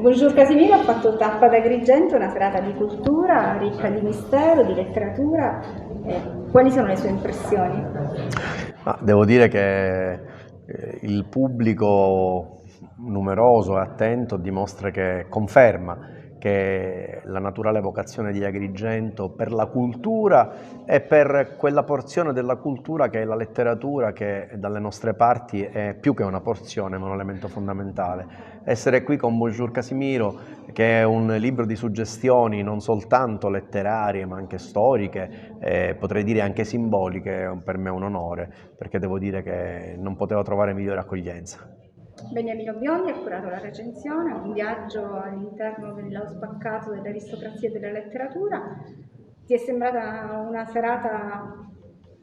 Bonjour Casimiro ha fatto tappa ad Agrigento, una serata di cultura ricca di mistero, di letteratura. Quali sono le sue impressioni? Devo dire che il pubblico numeroso e attento dimostra che conferma che la naturale vocazione di Agrigento per la cultura e per quella porzione della cultura che è la letteratura, che dalle nostre parti è più che una porzione, ma un elemento fondamentale. Essere qui con Bonjour Casimiro, che è un libro di suggestioni non soltanto letterarie ma anche storiche, potrei dire anche simboliche, è per me un onore, perché devo dire che non potevo trovare migliore accoglienza. Beniamino Biondi ha curato la recensione, un viaggio all'interno dello spaccato dell'aristocrazia e della letteratura. Ti è sembrata una serata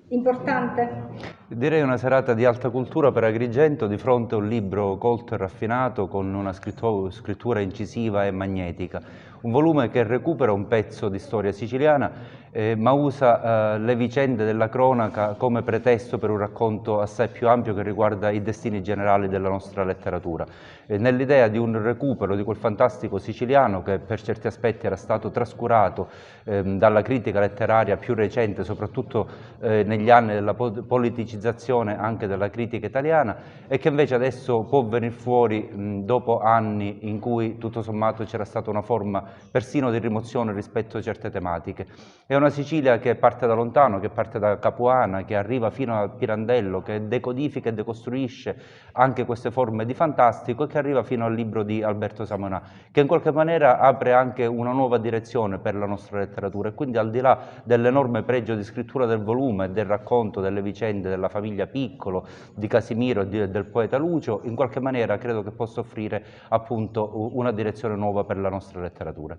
importante? Direi una serata di alta cultura per Agrigento di fronte a un libro colto e raffinato con una scrittura incisiva e magnetica. Un volume che recupera un pezzo di storia siciliana ma usa le vicende della cronaca come pretesto per un racconto assai più ampio che riguarda i destini generali della nostra letteratura. Nell'idea di un recupero di quel fantastico siciliano che per certi aspetti era stato trascurato dalla critica letteraria più recente, soprattutto negli anni della politicizzazione anche della critica italiana, e che invece adesso può venire fuori dopo anni in cui tutto sommato c'era stata una forma persino di rimozione rispetto a certe tematiche. È una Sicilia che parte da lontano, che parte da Capuana, che arriva fino a Pirandello, che decodifica e decostruisce anche queste forme di fantastico e che arriva fino al libro di Alberto Samonà, che in qualche maniera apre anche una nuova direzione per la nostra letteratura, e quindi al di là dell'enorme pregio di scrittura del volume, del racconto delle vicende della famiglia Piccolo, di Casimiro e del poeta Lucio, in qualche maniera credo che possa offrire appunto una direzione nuova per la nostra letteratura.